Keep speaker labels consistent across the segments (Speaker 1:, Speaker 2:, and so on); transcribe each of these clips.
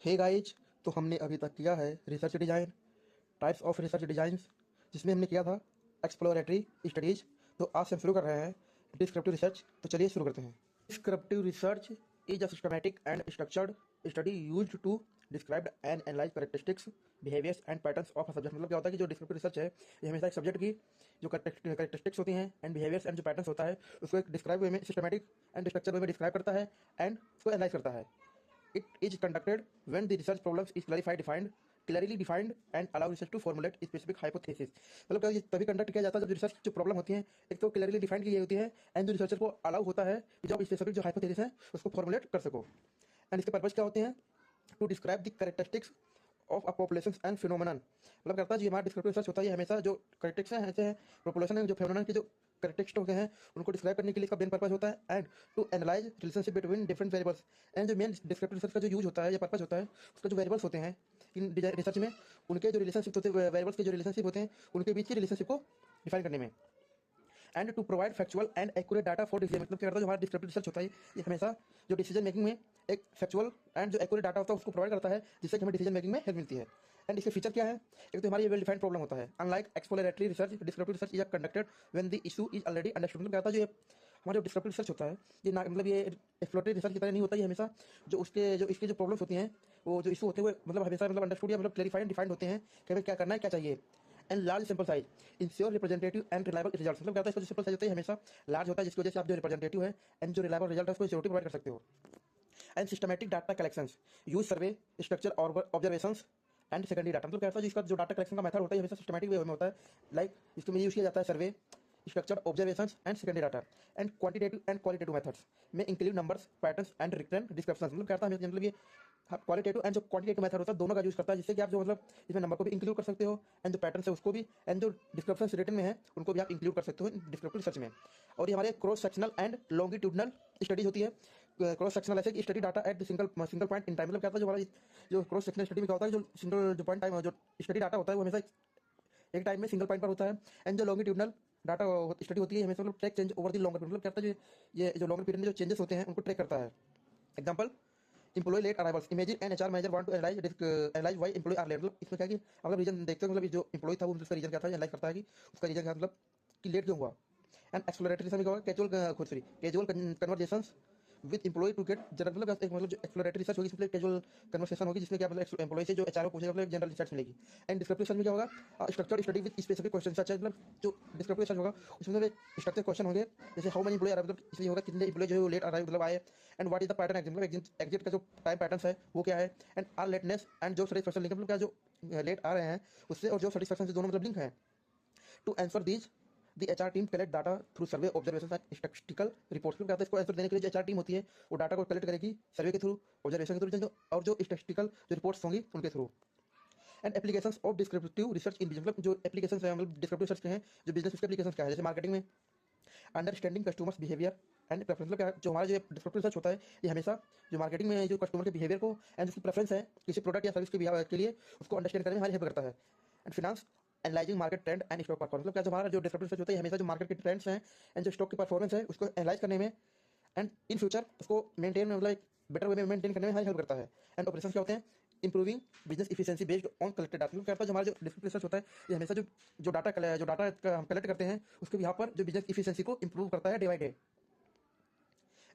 Speaker 1: Hey guys, तो हमने अभी तक किया है research design, types of research designs, जिसमें हमने किया था एक्सप्लोरेटरी स्टडीज़। तो आज से हम शुरू कर रहे हैं डिस्क्रिप्टिव रिसर्च। तो चलिए शुरू करते हैं। Descriptive research is a systematic and structured study used to describe and analyse characteristics, behaviours and patterns of a subject. मतलब क्या होता है कि जो डिस्क्रिप्टिव रिसर्च है ये हमेशा एक सब्जेक्ट की जो कैरेक्टरिस्टिक्स होती हैं एंड बिहेवियर्स एंड जो पैटर्न्स होता है उसको एक डिस्क्राइब वे में, सिस्टमैटिक एंड स्ट्रक्चर वे में डिस्क्राइब करता है एंड उसको एनालाइज करता है। It is conducted when the research problems is clearly defined and allow research to formulate specific hypothesis। मतलब क्या, ये तभी कंडक्ट किया जाता है जब रिसर्च जो प्रॉब्लम होती है एक तो क्लियरली डिफाइंड की गई होती है एंड जो रिसर्चर को अलाउ होता है कि जब स्पेसिफिक जो हाइपोथेसिस है उसको फॉर्मुलेट कर सको। एंड इसके पर्पज क्या होते हैं? To describe the characteristics of a population and phenomenon. मतलब करता है जो हमारा डिस्क्रिप्टिव रिसर्च होता है ये हमेशा जो कैरेक्टरिस्टिक्स हैं ऐसे हैं पॉपुलेशन है जो फिनोमेनन की जो करेक्टरिस्टिक्स होते हैं उनको डिस्क्राइब करने के लिए इसका मेन पर्पज होता है and to analyse relationship between different variables. And जो मेन डिस्क्रिप्टिव रिसर्च का जो यूज होता है या पर्पज होता है उसका जो वेरिएबल्स होते हैं इन रिसर्च में उनके जो रिलेशनशिप होते हैं, वेरिएबल्स के जो रिलेशनशिप होते हैं उनके बीच के रिलेशनशिप को डिफाइन करने में and to provide factual and accurate data for decision. मतलब क्या करता है जो हमारा डिस्क्रिप्टिव रिसर्च होता है ये हमेशा जो डिसीजन मेकिंग में एक फैक्चुअल एंड जो एक्यूरेट डाटा होता है उसको प्रोवाइड करता है जिससे कि हमें डिसीजन मेकिंग में हेल्प मिलती है। एंड इसके फीचर क्या है? एक तो हमारी ये वेल डिफाइंड प्रॉब्लम होता है। Unlike exploratory research, descriptive research is conducted when the issue is already understood. मतलब क्या होता है जो हमारा जो डिस्क्रिप्टिव रिसर्च होता है ये ना मतलब ये एक्सप्लोरेटरी रिसर्च की तरह नहीं होता। ये हमेशा जो इसके जो प्रॉब्लम्स होती हैं वो जो इशू होते हैं वो मतलब हमेशा मतलब अंडरस्टूड या मतलब क्लेरिफाइड डिफाइंड होते हैं कि हमें क्या करना है क्या चाहिए। And large sample size ensure representative and reliable result. मतलब क्या होता है इसका जो सैंपल साइज होता है हमेशा लार्ज होता है जिसकी वजह से आप जो रिप्रेजेंटेटिव है एंड जो रिलायबल रिजल्ट है उसको सिक्योरिटी प्रोवाइड कर सकते हो। And systematic data collections use survey structure और ऑब्जर्वेशंस एंड सेकेंडरी डाटा। मतलब क्या होता है इसका जो डाटा कलेक्शन का मेथड होता है हमेशा सिस्टमैटिक वे में होता है। लाइक इसमें यूज किया जाता है survey structure observations and secondary data and quantitative and qualitative methods में include numbers patterns and return descriptions. मतलब क्या होता है मतलब ये क्वालिटेटिव एंड जो क्वांटिटेटिव मेथड होता है दोनों का यूज करता है जिससे कि आप जो मतलब इसमें नंबर को भी इंक्लूड कर सकते हो एंड जो पैटर्न है उसको भी एंड जो डिस्क्रिप्शन रिटन में है उनको भी आप इंक्लूड कर सकते हो डिस्क्रिप्टिव रिसर्च में। और ये हमारे cross sectional and longitudinal studies होती है। क्रॉस सेक्शनल ऐसे कि study data at single point in time. मतलब क्या होता है जो हमारा जो क्रॉस सेक्शनल स्टडी में क्या होता है जो सिंगल जो पॉइंट टाइम जो स्टडी डाटा होता है वो हमेशा एक टाइम में सिंगल पॉइंट पर होता है। एंड जो लॉन्गिट्यूडनल डाटा स्टडी होती है हमेशा मतलब track change over the longer period. मतलब क्या होता है ये जो लॉन्गर पीरियड में जो चेंजेस होते हैं उनको ट्रैक करता है। Example employee late arrivals, imagine an HR manager want to analyse why employee are late. मतलब इसमें क्या है कि मतलब रीजन देखते हो मतलब जो एम्प्लॉय था वो उसका रीजन क्या था एनालाइज करता है कि उसका रीजन क्या मतलब कि लेट क्यों हुआ। एंड एक्सप्लोरेटरी रिसर्च में क्या होगा? Casual conversations with employee to get general. मतलब एक मतलब जो एक्सप्लोरेटरी रिसर्च होगी इसमें कैजुअल कन्वर्सेशन होगी जिसमें क्या मतलब एम्प्लॉय से जो एचआर को पूछेगा मतलब जनरल रिसर्च मिलेगी। एंड डिस्क्रिप्टिव रिसर्च में क्या होगा? Structured study with specific question such as. मतलब जो डिस्क्रिप्टिव रिसर्च होगा उसमें मतलब स्ट्रक्चर क्वेश्चन होंगे जैसे हाउ मेनी एम्प्लॉय अराइव, मतलब इसलिए होगा कितने एम्प्लॉय जो लेट अराइव मतलब आए। And what is the pattern exit, मतलब एग्जिट का जो टाइम पैटर्न है वो क्या है। And are lateness and job satisfaction link. मतलब क्या जो लेट आ रहे हैं उससे और जॉब सेटिस्फैक्शन से दोनों मतलब लिंक है। To answer these the HR team collect data through survey observation and statistical reports. में क्या होता है इसको आंसर देने के लिए जो एचआर टीम होती है वो डाटा को कलेक्ट करेगी सर्वे के थ्रू, ऑब्जर्वेशन के थ्रू और जो स्टैटिस्टिकल जो रिपोर्ट्स होंगी उनके through. And applications of descriptive research in business. मतलब जो एप्लीकेशंस है मतलब डिस्क्रिप्टिव रिसर्च के हैं जो बिजनेस उसके एप्लीकेशंस क्या है जैसे मार्केटिंग में understanding customers behaviour and preference. मतलब क्या जो हमारा जो डिस्क्रिप्टिव रिसर्च होता है ये हमेशा जो मार्केटिंग में जो कस्टमर के बिहेवियर को एंड उसकी प्रेफरेंस है किसी प्रोडक्ट या सर्विस के लिए उसको अंडरस्टैंड करने में हमारी हेल्प करता है। And finance analysing market trend and stock performance. मतलब क्या जो हमारा जो डिस्क्रिप्टिव रिसर्च होता है हमेशा जो मार्केट के ट्रेंड्स हैं एंड जो स्टॉक की परफॉर्मेंस है उसको एनालाइज करने में एंड इन फ्यूचर उसको मेंटेन मतलब एक बेटर वे में मेंटेन करने में हमारी हेल्प करता है। एंड ऑपरेशंस क्या होते हैं? Improving business efficiency based on collected data. क्या होता है जो हमारा जो डिस्क्रिप्टिव रिसर्च होता है ये हमेशा जो डाटा हम कलेक्ट करते हैं उसके यहाँ पर जो बिजनेस इफिशिएंसी को इंप्रूव करता है day by day.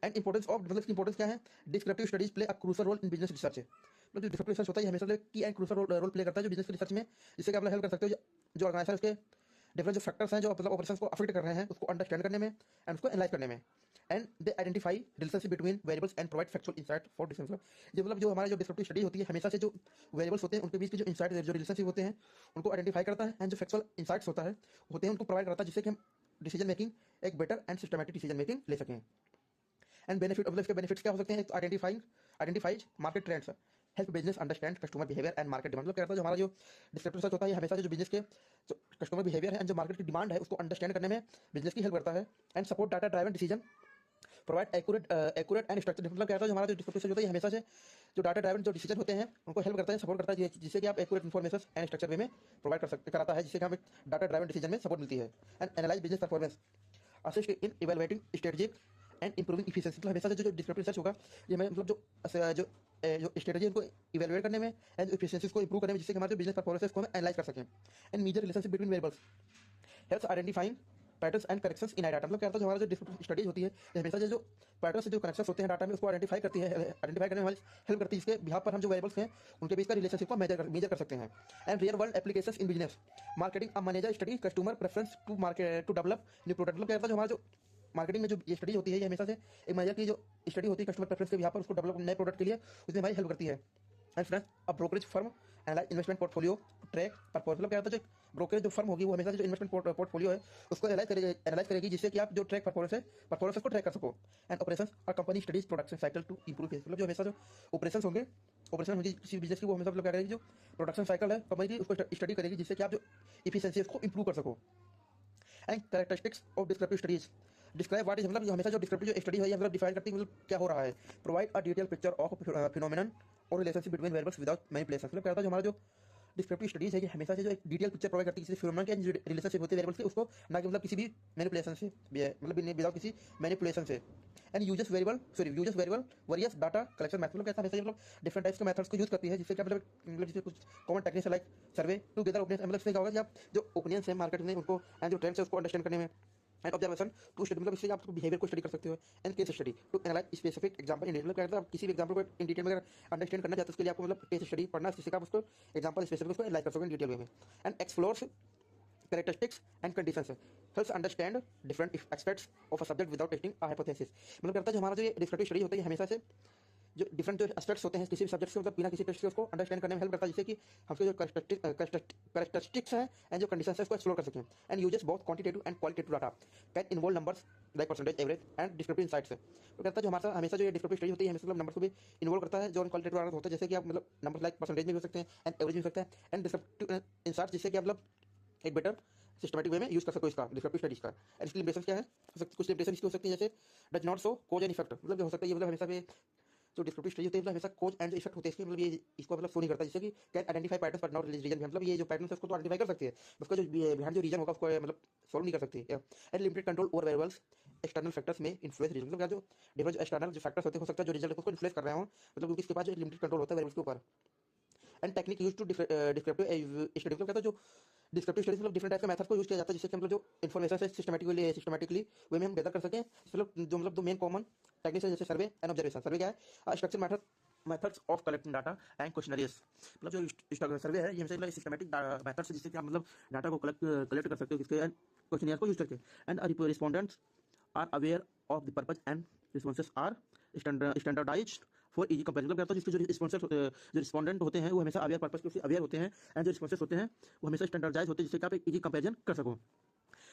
Speaker 1: And importance of मतलब इंपॉर्टेंस क्या है? Descriptive studies play a crucial role in business research. मतलब जो डिस्क्रिप्टिव रिसर्च होता है हमेशा की एंड क्रूशियल रोल प्ले करता है जो बिजनेस रिसर्च में जिससे कि आप हेल्प कर सकते हो जो ऑर्गेनाइजेशन के डिफरेंट जो फैक्टर्स हैं जो मतलब ऑपरेशंस को अफेक्ट कर रहे हैं उसको अंडरस्टैंड करने में एंड उसको एनालाइज करने में। And they identify relationship between variables and provide factual insight for decision. मतलब जो हमारे जो डिस्क्रिप्टिव स्टडी होती है हमेशा से जो वेरिएबल्स होते हैं उनके बीच के जो इंसाइट जो रिलेशनशिप होते हैं उनको आइडेंटिफाई करता है एंड जो फैक्चुअल इंसाइट्स होता है होते हैं उनको प्रोवाइड करता है जिससे कि हम डिसीजन मेकिंग एक better and systematic decision making ले सकें। एंड बेनिफिट मतलब इसके बेनिफिट्स क्या हो सकते हैं? तो identifies market trends, help business understand customer behaviour and market demand. मतलब क्या होता है जो हमारा जो डिस्क्रिप्टिव रिसर्च होता है ये हमेशा से जो बिजनेस के जो कस्टमर बिहेवियर है एंड जो मार्केट की डिमांड है उसको अंडरस्टैंड करने में बिजनेस की हेल्प करता है। And support data driven decision provide accurate and structure. मतलब क्या होता है जो हमारा जो डिस्क्रिप्टिव रिसर्च होता है हमेशा से जो डाटा ड्राइवन जो डिसीजन होते हैं उनको हेल्प करता है सपोर्ट करता है जिससे कि आप एक्यूरेट इन्फॉर्मेशन एंड स्ट्रक्चर वे में प्रोवाइड कराता है जिससे कि हमें डाटा ड्राइवन डिसीजन में सपोर्ट मिलती है। And analyse business performance assist in evaluating strategic and improving efficiency. मतलब हमेशा से जो डिस्क्रिप्टिव रिसर्च होगा ये हमें मतलब जो जो स्ट्रेटजी उनको इवेलुएट करने में एंड जो एफिशिएंसीज को इंप्रूव करने में, जिससे कि हमारे जो बिजनेस परफॉर्मेंस को हम एनालाइज कर सकें। And measure relationship between variables helps identifying patterns and corrections in data. मतलब क्या होता है, जो हमारा जो डिस्क्रिप्टिव स्टडीज होती है ये हमेशा जो पैटर्न से जो कनेक्शंस होते हैं डाटा में उसको आइडेंटिफाई करती है, आइडेंटिफाई करने में हमारी हेल्प करती है, जिसके बिहाफ पर हम जो वेरिएबल्स हैं उनके बीच का रिलेशनशिप को मेजर कर सकते हैं। And real world applications in business marketing a manager study customer preference to market to develop new product. मतलब क्या होता है, जो हमारा जो मार्केटिंग में जो ये स्टडी होती है ये हमेशा से एक मैनेजर की जो स्टडी होती है कस्टमर प्रेफरेंस के बिहाफ पर उसको डेवलप नए प्रोडक्ट के लिए, उसमें हमारी हेल्प करती है। And friends, a brokerage firm analyse investment portfolio track performance. मतलब क्या होता है, जो ब्रोकरेज जो फर्म होगी वो हमेशा जो इन्वेस्टमेंट पोर्टफोलियो है उसको एनालाइज करेगी जिससे कि आप जो ट्रैक परफॉर्मेंस को ट्रैक कर सको। एंड ऑपरेशंस और company studies production cycle to improve. मतलब जो हमेशा जो ऑपरेशन होंगे किसी बिजनेस की, वो हमेशा मतलब क्या करेगी, जो प्रोडक्शन साइकिल है कंपनी की उसको स्टडी करेगी जिससे कि आप जो इफिशिएंसी उसको इंप्रूव कर सको। And characteristics of descriptive studies describe what is. मतलब हमेशा जो डिस्क्रिप्टिव जो स्टडी है मतलब डिफाइन करती है मतलब क्या हो रहा है। Provide a detail picture of phenomenon और relationship between variables without manipulation. मतलब क्या होता है, जो हमारा जो डिस्क्रिप्टिव स्टडीज है ये हमेशा से जो एक डिटेल पिक्चर प्रोवाइड करती है किसी फिनोमेनन के जो रिलेशनशिप होते हैं वेरिएबल्स के, उसको ना कि मतलब किसी भी मैनिपुलेशन से, मतलब विदाउट किसी मैनिपुलेशन से। And uses variable various data collection method. मतलब कैसा हमेशा मतलब डिफरेंट टाइप्स के मेथड्स को यूज करती है जिससे क्या मतलब जिससे कुछ common techniques like survey to gather opinion. मतलब इससे क्या होगा कि आप जो ओपिनियंस है मार्केट में उनको एंड जो ट्रेंड्स है उसको अंडरस्टैंड करने में। एंड ऑब्जर्वेशन टू स्टडी, मतलब इससे आप बिहेवियर को स्टडी कर सकते हो। And case study to analyse specific example in detail. मतलब क्या होता है, आप किसी भी एग्जांपल को इन डिटेल में अगर अंडरस्टैंड करना चाहते हो उसके लिए आपको मतलब केस स्टडी पढ़ना, जिससे आप उसको एग्जांपल स्पेसिफिक उसको एनालाइज कर सको इन डिटेल में। And explores characteristics and conditions helps understand different aspects of a subject without testing a hypothesis। मतलब करता है जो हमारा जो ये डिस्क्रिप्टिव स्टडी होता है ये हमेशा से जो डिफरेंट जो एस्पेक्ट्स होते हैं किसी भी सब्जेक्ट से मतलब बिना किसी टेस्ट के उसको अंडरस्टैंड करने में हेल्प करता है, जिससे कि हमसे जो कैरेक्टरिस्टिक्स हैं एंड जो कंडीशंस है उसको एक्सप्लोर कर सकें। And uses both quantitative and qualitative data can involve numbers like percentage average and descriptive insights है। तो कहता है जो हमारा हमेशा जो ये डिस्क्रिप्टिव स्टडी होती है हमेशा मतलब नंबर्स को भी इन्वॉल्व करता है जो क्वालिटेटिव डाटा होता है, जैसे कि आप मतलब नंबर लाइक परसेंटेज में भी हो सकते हैं एंड एवरेज भी हो सकता है एंड डिस्क्रिप्टिव इनसाइट्स, जिससे कि आप मतलब एक बेटर सिस्टमेटिक वे में यूज कर सको इसका डिस्क्रिप्टिव स्टडीज का। एंड इसकी लिमिटेशंस क्या है, कुछ लिमिटेशन इसकी हो सकती है जैसे does not show cause and effect. मतलब जो हो सकता है ये मतलब हमेशा पे जो डिस्क्रिप्टिव स्टडी होती है मतलब हमेशा कोज एंड इफेक्ट होते हैं इसके, मतलब ये इसको मतलब शो नहीं करता, जैसे कि can identify patterns but not reason. मतलब ये जो पैटर्न है उसको तो आइडेंटिफाई कर सकती है, उसका जो बिहाइंड जो रीजन होगा उसको मतलब सॉल्व नहीं कर सकती। And limited control over variables external factors में इन्फ्लुएंस रीजन। मतलब क्या जो डिफरेंट जो एक्सटर्नल जो फैक्टर्स होते हैं हो सकता है जो रिजल्ट उसको इन्फ्लुएंस कर रहे हो, मतलब क्योंकि इसके पास जो लिमिटेड कंट्रोल होता है वेरिएबल्स के ऊपर। And technique use to descriptive study. मतलब कहता है जो डिस्क्रिप्टिव स्टडीज मतलब डिफरेंट टाइप के मेथड को यूज किया जाता है जिससे कि मतलब जो इन्फॉर्मेशन है सिस्टमेटिकली वे में हम गैदर कर सकें। मतलब जो मेन कॉमन टेक्निक्स है जैसे सर्वे एंड ऑब्जर्वेशन। सर्वे क्या है, structure methods of collecting data and questionnaires. मतलब जो सर्वे है ये हमेशा मतलब सिस्टमेटिक मेथड से जिससे कि आप मतलब डाटा को कलेक्ट कर सकते हो किसके क्वेश्चनियर को यूज करके। And respondents are aware of the purpose and responses are standardised for easy comparison. मतलब कहता है जिसके जो रिस्पॉन्डेंट होते हैं वो हमेशा अवेयर पर्पज के अवेयर होते हैं एंड जो रिस्पॉन्सेस होते हैं वो हमेशा स्टैंडर्डाइज होते हैं जिससे कि आप एक इजी कंपेरिजन कर सको।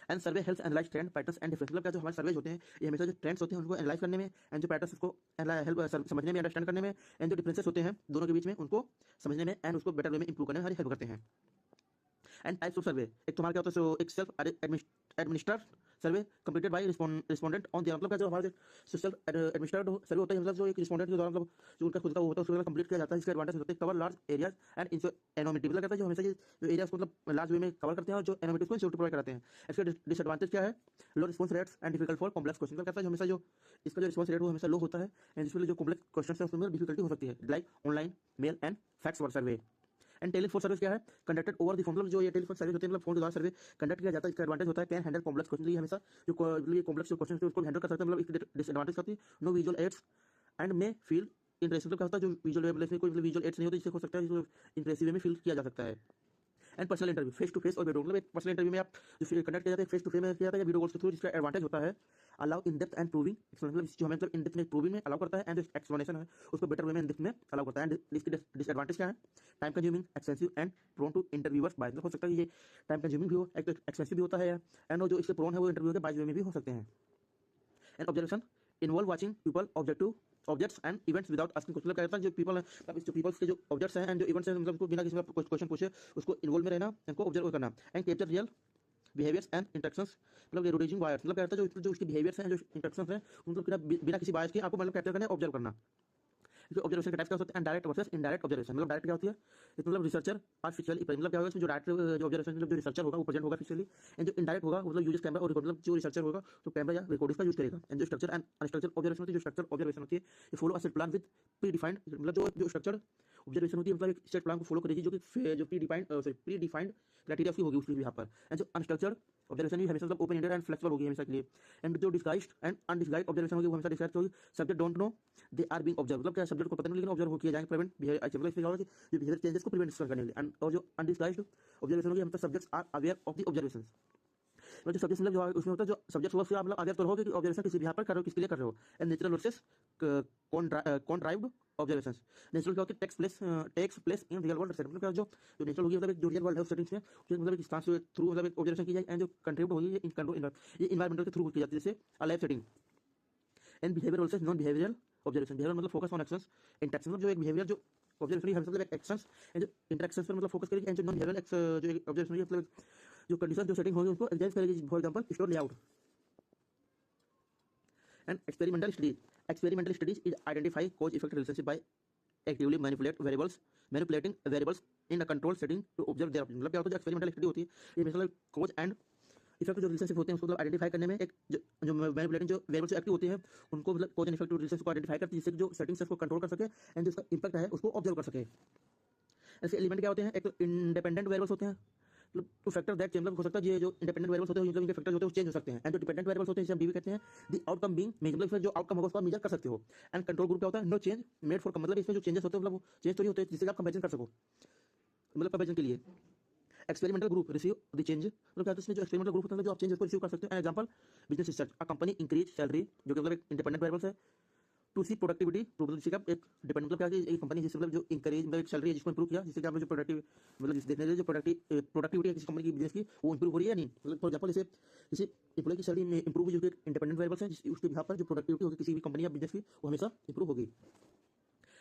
Speaker 1: And survey helps analyse trend patterns and difference. मतलब क्या जो हमारे सर्वेज होते हैं ये हमेशा जो ट्रेंड्स होते हैं उनको एनालाइज करने में एंड जो पैटर्न्स उसको हेल्प समझने में अंडरस्टैंड करने में एंड जो डिफरेंसेस होते हैं दोनों के बीच में उनको समझने में एंड उसको बेटर वे में इंप्रूव करने में हेल्प करते हैं। एंड टाइप्स ऑफ सर्वे, एक तुम्हारा क्या होता है एक self administered survey completed by respondent on their. मतलब क्या जो हमारे सेल्फ एडमिनिस्ट्रेड सर्वे होता है मतलब जो एक रिस्पोंडेंट के द्वारा मतलब जो उनका खुद का वो होता है उसको कंप्लीट किया जाता है। इसके एडवांटेज होते हैं cover large areas and anonymity. मतलब कहता है जो हमेशा जो एरियाज को मतलब लार्ज वे में कवर करते हैं और जो एनोनिमिटी को इंश्योर प्रोवाइड कराते हैं। इसके डिसएडवांटेज क्या है, low response rates and difficult for complex question. कहता है जो हमेशा जो इसका जो रिस्पॉन्स रेट वो हमेशा लो होता है एंड जिसमें जो कॉम्प्लेक्स क्वेश्चन है उसमें डिफिकल्टी हो सकती है like online male and fax work survey. And telephone service क्या है, कंडक्टेड ओवर द फोन। मतलब जो ये टेलीफोन सर्विस होती है मतलब फोन के द्वारा सर्वे कंडक्ट किया जाता है। इसका एडवांटेज होता है कैन हैंडल कॉम्प्लेक्स क्वेश्चन। ये हमेशा जो कॉम्प्लेक्स क्वेश्चन है उसको हैंडल कर सकते हैं। मतलब इसकी डिसएडवांटेज होती है no visual aids and may feel interesting. मतलब क्या होता है जो विजुअल एड्स नहीं होती जिससे हो सकता है इंटरेस्टिव वे में फील किया जा सकता है। And personal interview face to face और वीडियो, मतलब पर्सनल इंटरव्यू में आप जो कंडक्ट किया जाता है फेस टू फेस में किया जाता है या वीडियो कॉल के थ्रू, जिसका एडवांटेज होता है allow in depth and proving. मतलब जो हमें मतलब इन डेप्थ में प्रूविंग में अलाउ करता है एंड जो एक्सप्लेनेशन है उसको बेटर वे में इन डेप्थ में अलाउ करता है। एंड इसकी डिसएडवांटेज क्या है, time consuming expensive and prone to interviewers bias. हो सकता है ये टाइम कंज्यूमिंग भी हो, एक्सपेंसिव भी होता है एंड जो इसके प्रोन है वो इंटरव्यू के बायस वे में भी हो सकते हैं। And observation involve watching people objects and events without asking question. कहता है जो पीपल है मतलब जो पीपल्स के जो ऑब्जेक्ट्स हैं एंड जो इवेंट्स हैं मतलब उनको बिना किसी क्वेश्चन पूछे उसको इन्वॉल्व में रहना, उनको ऑब्जर्व करना। And capture real behaviours and interactions, मतलब रिडीजिंग बायस। मतलब कहता है जो उसके बिहेवियर्स हैं जो इंटरेक्शंस हैं उनको बिना किसी बायस के आपको मतलब कैप्चर करना ऑब्जर्व करना। इसके ऑब्जर्वेशन के टाइप क्या होते हैं, डायरेक्ट वर्सेस इनडायरेक्ट ऑब्जर्वेशन। मतलब डायरेक्ट क्या होती है, इसमें मतलब रिसर्चर आर्टिफिशियल, मतलब क्या होगा इसमें जो डायरेक्ट जो ऑब्जर्वेशन मतलब जो रिसर्चर होगा वो प्रेजेंट होगा फिजिकली, एंड जो इनडायरेक्ट होगा मतलब यूजेस कैमरा और रिकॉर्ड, मतलब जो रिसर्चर होगा तो कैमरा या रिकॉर्डिंग का यूज करेगा। एंड जो स्ट्रक्चर एंड अनस्ट्रक्चर ऑब्जर्वेशन होती है, जो स्ट्रक्चर ऑब्जर्वेशन होती है ये follow a set plan with pre defined, मतलब जो स्ट्रक्चर ऑब्जर्वेशन होती है मतलब एक सेट प्लान को फॉलो करेगी जो कि जो प्री डिफाइंड क्राइटेरिया की होगी उसके यहाँ पर। एंड जो अनस्ट्रक्चर्ड ऑब्जर्वेशन भी हमेशा मतलब ओपन एंडेड एंड फ्लेक्सिबल होगी हमेशा के लिए। एंड जो डिस्गाइज्ड एंड अनडिस्गाइज्ड ऑब्जर्वेशन होगी वो हमेशा डिस्गाइज्ड होगी, subject don't know they are being observe, मतलब क्या सब्जेक्ट को पता नहीं लेकिन ऑब्जर्व किए जाएंगे, प्रिवेंट बिहेवियर, मतलब इसमें क्या होगा कि जो बिहेवियर चेंजेस को प्रिवेंट करने के लिए। एंड और जो अनडिस्गाइज्ड ऑब्जर्वेशन होगी मतलब subjects are aware of the observation, मतलब जो सब्जेक्ट मतलब जो उसमें होता है जो सब्जेक्ट होगा उससे आप मतलब अवेयर तो रहोगे कि ऑब्जर्वेशन किसी भी यहाँ पर कर रहे हो, किसके लिए कर रहे हो। And natural versus contrived observations, natural क्या होती है takes place in real world setting, मतलब जो नेचुरल होगी मतलब जो रियल वर्ल्ड है उस सेटिंग्स में मतलब एक इंस्टेंस के थ्रू मतलब एक ऑब्जर्वेशन की जाए। एंड जो कंट्रीब्यूट होगी ये कंट्रोल ये इन्वायरमेंटल के थ्रू की जाती है, जैसे a live setting. And behaviour versus non behavioural observation, behaviour मतलब फोकस ऑन एक्शंस इंटरेक्शन, मतलब जो एक बिहेवियर जो ऑब्जर्वेशन है मतलब एक एक्शंस एंड जो इंटरेक्शंस पर मतलब फोकस करेगी। एंड जो नॉन बिहेवियरल जो ऑब्जर्वेशन है मतलब जो कंडीशन जो सेटिंग होगी उसको एग्जाइन करेगी, for example store layout. And experimental studies is identify cause effect relationship by actively manipulating variables in a control setting to observe their, मतलब क्या होता है जो एक्सपेरिमेंटल स्टडी होती है ये मतलब कॉज एंड इफेक्ट जो रिलेशनशिप होते हैं उसको मतलब आइडेंटिफाई करने में एक जो मैनिपुलेटिंग जो वेरिएबल्स एक्टिव होती है उनको मतलब कॉज एंड इफेक्ट रिलेशनशिप को आइडेंटिफाई करती है, जिससे जो सेटिंग्स है उसको कंट्रोल कर सके एंड जो उसका इंपैक्ट है उसको ऑब्जर्व कर सके। ऐसे एलिमेंट क्या होते हैं, एक तो इंडिपेंडेंट वेरिएबल्स होते हैं, मतलब टू फैक्टर दैट चेंज, मतलब हो सकता है ये जो इंडिपेंडेंट वेरिएबल्स होते हैं उनके फैक्टर होते हैं वो चेंज हो सकते हैं। एंड जो डिपेंडेंट वेरिएबल्स होते हैं जिसे हम डीवी कहते हैं, द आउटकम बीइंग मेजर, मतलब जो आउटकम होगा उसको आप मेजर कर सकते हो। एंड कंट्रोल ग्रुप क्या होता है, नो चेंज मेड फॉर, मतलब इसमें जो चेंजेस होते हैं मतलब वो चेंज तो नहीं होते जिससे आप कंपैरिजन कर सको, मतलब कंपैरिजन के लिए। Experimental group receive the change, मतलब क्या होता है इसमें जो एक्सपेरिमेंटल ग्रुप होता है जो आप चेंजेस को रिसीव कर सकते हैं। An example business research, a company increase salary, जो कि मतलब एक इंडिपेंडेंट वेरिएबल्स है, टू सी प्रोडक्टिविटी, प्रोडक्टिविटी का एक डिपेंड, मतलब क्या है एक कंपनी जिससे मतलब जो इंकरेज मतलब एक सैलरी है जिसको इंप्रूव किया, जिससे कि आप जो प्रोडक्टिव मतलब जिस देखने जो प्रोडक्टिविटी है किसी कंपनी की बिजनेस की वो इंप्रूव हो रही है या नहीं, मतलब फॉर एग्जांपल जैसे एम्प्लॉय की सैलरी में इंप्रूव हुई जो कि इंडिपेंडेंट वेरिएबल्स है उसके बिहाफ पर जो प्रोडक्टिविटी होगी किसी भी कंपनी या बिजनेस की वो हमेशा इंप्रूव होगी।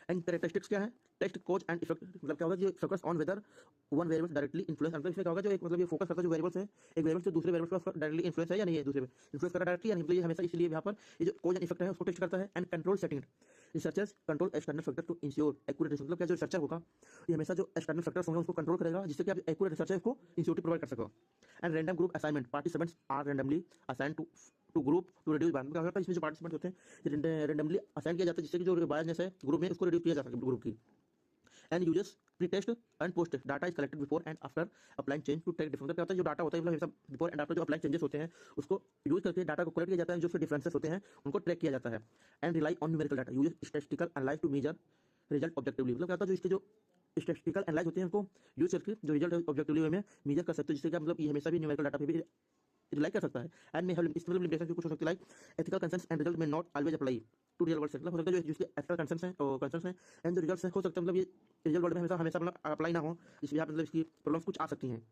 Speaker 1: एंड कैरेक्टरिस्टिक्स क्या है, टेस्ट कॉज एंड इफेक्ट, मतलब क्या होगा जो focus on whether one variable directly influence, मतलब इसमें क्या होगा जो एक मतलब ये फोकस करता है जो वेरिएबल्स है एक वेरिएबल से दूसरे वेरिएबल पर डायरेक्टली इन्फ्लुएंस है या नहीं है, दूसरे पे इन्फ्लुएंस कर रहा है डायरेक्टली या नहीं, मतलब ये हमेशा इसलिए यहाँ पर ये जो कॉज एंड इफेक्ट है उसको टेस्ट करता है। And control setting, researchers control external factor to ensure accurate, मतलब क्या जो रिसर्चर होगा ये हमेशा जो एक्सटर्नल फैक्टर्स होंगे उसको कंट्रोल करेगा जिससे कि आप एक्यूरेट रिसर्च है उसको इंश्योरिटी प्रोवाइड कर सको। And random group assignment, participants are randomly assign to group to reduce bias, क्या होता है इसमें जो पार्टिसिपेंट्स होते हैं रैंडमली असाइन किया जाता है जिससे कि जो बायसनेस है ग्रुप में उसको रिड्यूस किया जा सके ग्रुप की। And users pre test and post test data is collected before and after applying change to track difference, क्या होता है जो डाटा होता है मतलब बिफोर एंड आफ्टर जो अप्लाइंग चेंजेस होते हैं उसको यूज करके डाटा को कलेक्ट किया जाता है, जो डिफरेंसेस होते हैं उनको ट्रैक किया जाता है। And rely on numerical data, use statistical analyse to measure result objectively, मतलब क्या होता है जो इसके जो स्टैटिस्टिकल एनालाइज होते हैं उनको यूज करके जो रिजल्ट ऑब्जेक्टिवली वे में मेजर कर सकते हो, जिससे कि मतलब ये हमेशा भी न्यूमेरिकल डाटा पे भी रिलाई कर सकता है। एंड में इसमें लिमिटेशन भी कुछ हो सकती है, like ethical concerns and result में not always apply to real world, मतलब हो सकता है जो जिसके एथिकल कंसर्न्स हैं और कंसर्न्स हैं एंड जो रिजल्ट्स हैं हो सकता है मतलब ये रियल वर्ल्ड में हमेशा हमेशा मतलब अप्लाई ना हो, इसलिए आप मतलब इसकी प्रॉब्लम्स कुछ आ सकती हैं।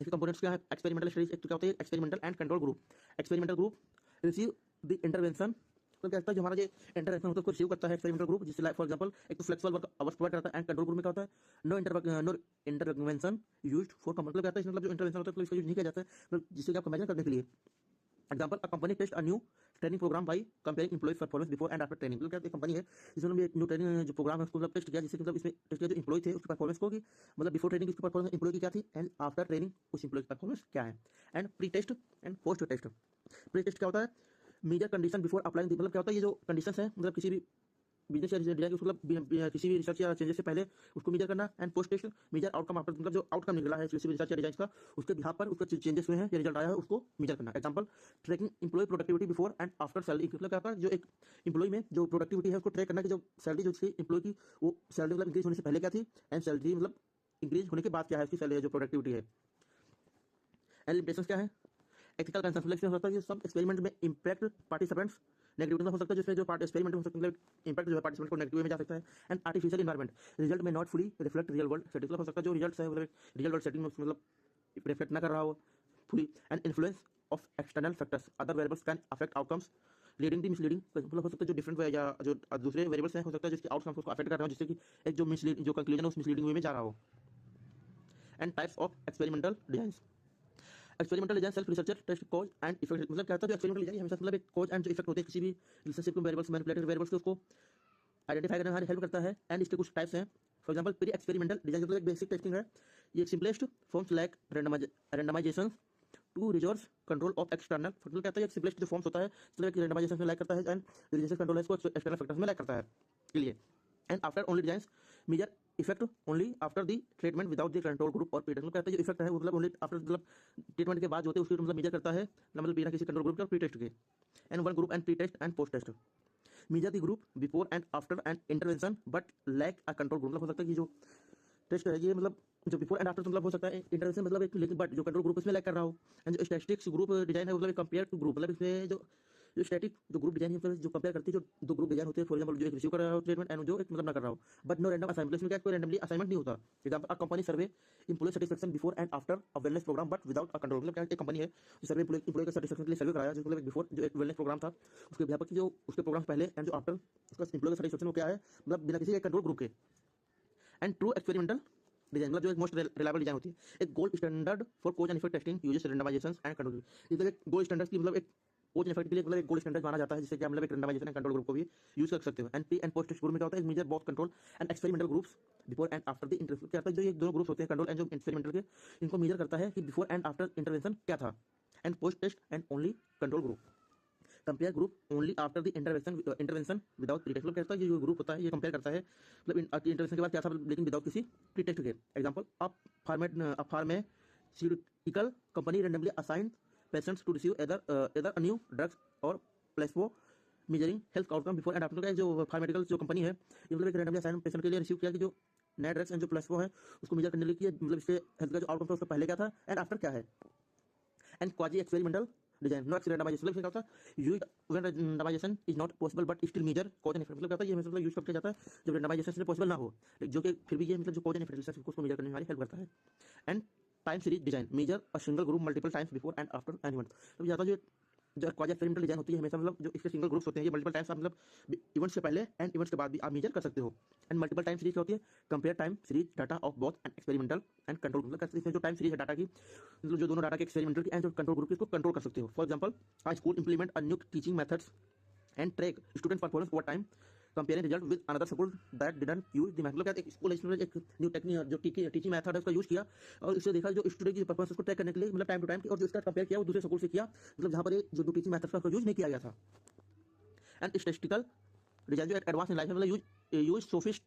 Speaker 1: इसके कंपोनेंट्स क्या है, एक्सपेरिमेंटल स्टडीज, एक तो क्या होता है experimental and control group. Experimental group receive the intervention, तो क्या होता है जो हमारा जो इंटरवेंशन होता है उसको रिसीव करता है एक्सपेरिमेंटल ग्रुप, जिससे लाइक फॉर एग्जांपल एक तो फ्लेक्सिबल वर्क आवर्स प्रोवाइड करता है। एंड कंट्रोल ग्रुप में क्या होता है नो इंटरवेंशन यूज्ड फॉर, मतलब क्या होता है इसमें मतलब जो इंटरवेंशन होता है तो इसका यूज नहीं किया जाता है मतलब जिससे कि आप कंपैरिजन करने के लिए। Example a company test a new training programme by comparing employees performance before and after training, मतलब क्या एक कंपनी है जिसने एक न्यू ट्रेनिंग जो प्रोग्राम है उसको मतलब टेस्ट किया, जिससे मतलब इसमें टेस्ट किया जो एम्प्लॉय थे उसकी परफॉर्मेंस को कि मतलब बिफोर ट्रेनिंग उसकी परफॉर्मेंस एम्प्लॉय की क्या थी एंड आफ्टर ट्रेनिंग उस एम्प्लॉय की परफॉर्मेंस क्या है। And pre test and post test, pre test क्या होता है मेजर कंडीशन बिफोर अप्लाइंग, मतलब क्या होता है ये जो कंडीशंस है मतलब किसी भी बिजनेस या डिजाइन उसको मतलब किसी भी रिसर्च या चेंजेस से पहले उसको मेजर करना। And post test measure outcome after, मतलब जो आउटकम निकला है किसी भी रिसर्च या डिजाइन का उसके बिहाफ पर उसका चेंजेस हुए हैं या रिजल्ट आया है उसको मेजर करना। Example tracking employee productivity before and after salary, मतलब क्या होता है जो एक एम्प्लॉय में जो प्रोडक्टिविटी है उसको ट्रैक करना कि जो सैलरी जो उसकी एम्प्लॉय की वो सैलरी मतलब इंक्रीज होने से पहले क्या थी एंड सैलरी मतलब इंक्रीज होने के बाद क्या है उसकी सैलरी जो प्रोडक्टिविटी है। एंड लिमिटेशंस क्या है, एथिकल कंसर्न होता है सब एक्सपेरिमेंट में इंपैक्ट पार्टिसिपेंट्स नेगेटिव हो सकता है, जिसमें जो पार्ट एक्सपेरिमेंट हो सकता है मतलब इंपैक्ट जो है पार्टिसिपेंट को नेगेटिव में जा सकता है। एंड आर्टिफिशियल एनवायरनमेंट रिजल्ट में not fully reflect real world setting, हो सकता है जो रिजल्ट्स है मतलब रियल वर्ल्ड सेटिंग में मतलब रिफ्लेक्ट ना कर रहा हो fully. And influence of external factors other variables can affect outcomes leading to misleading, मतलब हो सकता है जो डिफरेंट या जो दूसरे वेरिएबल्स हैं हो सकता है जिसके आउटकम्स को अफेक्ट कर रहे हो, जिससे कि एक जो मिसलीड जो कंक्लूजन है उस मिसलीडिंग वे में जा रहा हो। And types of experimental design, experimental design self researcher test cause and effect, मतलब क्या होता है जो एक्सपेरिमेंटल डिजाइन हमेशा मतलब एक कॉज एंड जो इफेक्ट होते हैं किसी भी रिलेशनशिप में वेरिएबल्स मैनिपुलेटेड वेरिएबल्स के उसको आइडेंटिफाई करने में हमारी हेल्प करता है। एंड इसके कुछ टाइप्स हैं। For example pre experimental design मतलब एक बेसिक टेस्टिंग है। ये simplest forms like randomization to resource control of external factor कहता है। सिंपलेस्ट जो फॉर्म्स होता है मतलब एक रैंडमाइजेशन में लाइक करता है एंड रिजोर्स कंट्रोल इसको एक्सटर्नल फैक्टर्स में लाइक करता है के लिए। And after only designs measure effect only after the treatment without the control group और प्री टेस्ट कहता है जो इफेक्ट है मतलब ओनली आफ्टर मतलब ट्रीटमेंट के बाद जो होते हैं उसके मतलब मेजर करता है मतलब बिना किसी कंट्रोल ग्रुप के और प्री टेस्ट के। And one group and pre test and post test measure the group before and after and intervention but lack a control group. मतलब हो सकता है कि जो टेस्ट है ये मतलब जो बिफोर एंड आफ्टर मतलब हो सकता है इंटरवेंशन मतलब एक लेकिन बट जो कंट्रोल ग्रुप इसमें लैक कर रहा हो। एंड जो स्टैटिस्टिक्स ग्रुप डिजाइन है मतलब कंपेयर टू ग्रुप मतलब इसमें जो स्टैटिक जो ग्रुप डिजाइन है जो कंपेयर करती है जो दो ग्रुप डिजाइन होते हैं। फॉर एग्जांपल जो एक रिसीव कर रहा हो ट्रीटमेंट एंड जो एक मतलब ना कर रहा हो बट नो रैंडम असाइनमेंट। इसमें क्या कोई रैंडमली असाइनमेंट नहीं होता। Example a company survey employ satisfaction before and after a wellness program but without a control. मतलब क्या एक कंपनी है जो सर्वे एम्प्लॉय का सेटिस्फैक्शन के लिए सर्वे कराया जो मतलब बिफोर जो एक वेलनेस प्रोग्राम था उसके व्यापक जो उसके प्रोग्राम पहले एंड जो आफ्टर उसका एम्प्लॉय का सेटिस्फैक्शन वो क्या है मतलब बिना किसी कंट्रोल ग्रुप के। एंड ट्रू एक्सपेरिमेंटल डिजाइन मतलब जो एक मोस्ट रिलायबल डिजाइन होती है। एक gold standard for cause and effect testing uses randomization and control. मतलब एक गोल्ड स्टैंडर्ड की मतलब एक कोज एंड इफेक्ट के लिए मतलब एक गोल्ड स्टैंडर्ड माना जाता है जिससे कि मतलब एक रैंडमाइजेशन एंड कंट्रोल ग्रुप को भी यूज कर सकते हो। And pre and post test group में क्या होता है measure both control and experimental groups before and after the intervention. क्या होता है जो ये दोनों ग्रुप्स होते हैं कंट्रोल एंड जो एक्सपेरिमेंटल के इनको मेजर करता है कि बिफोर एंड आफ्टर इंटरवेंशन क्या था। And post test and only control group compare group only after the intervention without pre test. मतलब कहता है कि जो ग्रुप होता है ये कंपेयर करता है मतलब इंटरवेंशन के बाद क्या था लेकिन विदाउट किसी प्री टेस्ट के। Example pharmaceutical company randomly assign patients to receive either a new drugs और placebo measuring health outcome before and after का जो फार्मास्यूटिकल जो कंपनी है ये मतलब एक रैंडमली असाइन पेशेंट के लिए रिसीव किया कि जो नए ड्रग्स एंड जो प्लेसबो है उसको मेजर करने के लिए मतलब इसके हेल्थ का जो आउटकम था उसका पहले क्या था एंड आफ्टर क्या है। And quasi experimental design not randomization मतलब क्या होता है used when randomization is not possible but still measure cause and effect. मतलब क्या होता है ये मतलब यूज करके जाता है जब रैंडमाइजेशन से पॉसिबल ना हो जो कि फिर भी ये मतलब जो कॉज एंड इफेक्ट उसको मेजर करने में हमारी हेल्प करता है। And time series design measure a single group multiple times before and after an event. तो जाता जो क्वाजी एक्सपेरिमेंटल डिजाइन होती है हमेशा मतलब जो इसके सिंगल ग्रुप्स होते हैं ये मल्टीपल टाइम्स आप मतलब इवेंट्स से पहले एंड इवेंट्स के बाद भी आप मेजर कर सकते हो। एंड मल्टीपल टाइम सीरीज होती है compare time series data of both and experimental and control. मतलब इसमें जो टाइम सीरीज है डाटा की मतलब जो दोनों डाटा के एक्सपेरिमेंटल की एंड जो कंट्रोल ग्रुप की इसको कंट्रोल कर सकते हो। For example a school implement a new teaching methods and track student performance over time comparing result with another school that didn't use the method. मतलब एक स्कूल इसमें एक न्यू टेक्निक जो टीचिंग मेथड है उसका यूज किया और इससे देखा जो स्टूडेंट की परफॉर्मेंस को ट्रैक करने के लिए मतलब टाइम टू टाइम और जो इसका कंपेयर किया वो दूसरे स्कूल से किया मतलब जहां पर जो टीचिंग मेथड का उसका यूज नहीं किया गया था। एंड स्टैटिस्टिकल डिजाइन जो एडवांस एनालाइसिस मतलब use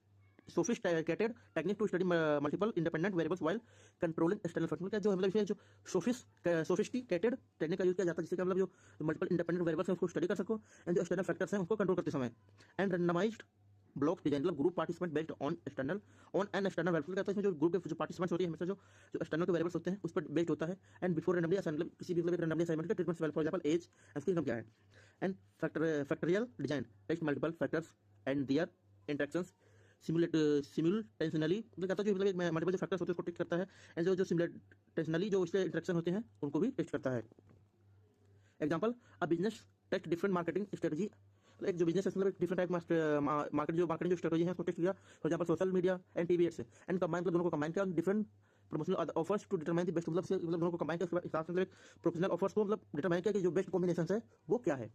Speaker 1: sophisticated technique to study multiple independent variables while controlling external factors। क्या जो मतलब इसमें जो sophisticated टेक्निक का यूज किया जाता है जिससे मतलब जो मल्टीपल इंडिपेंडेंट वेरिएबल्स हैं उसको स्टडी कर सको एंड जो एक्सटर्नल फैक्टर्स हैं उसको कंट्रोल करते समय। एंड रैंडमाइज्ड ब्लॉक डिजाइन मतलब group participant based on and external variable. कहता है इसमें जो ग्रुप के जो पार्टिसिपेंट्स होते हैं हमेशा जो एक्सटर्नल के वेरिएबल्स होते हैं उस पर बेस्ड होता है। एंड बिफोर रैंडमली असाइन मतलब किसी भी मतलब रैंडमली असाइनमेंट का ट्रीटमेंट फॉर एग्जांपल एज इसकी इनकम क्या है। And factorial design test multiple factors and their interactions simultaneously. मतलब कहता है जो मतलब मल्टीपल जो फैक्टर्स होते हैं उसको टेस्ट करता है एंड जो सिमुलेटेनली जो इसके इंटरेक्शन होते हैं उनको भी टेस्ट करता है। Example a business test different marketing strategy. एक जो बिजनेस है मतलब डिफरेंट टाइप मार्केटिंग जो स्ट्रेटजी है उसको टेस्ट किया for example social media and TV ads and combine मतलब दोनों को कंबाइन किया different promotional offers to determine the best. मतलब दोनों को कंबाइन किया उसके बाद प्रोफेशनल ऑफर्स को मतलब डिटरमाइन किया कि जो बेस्ट कॉम्बिनेशन है वो क्या है।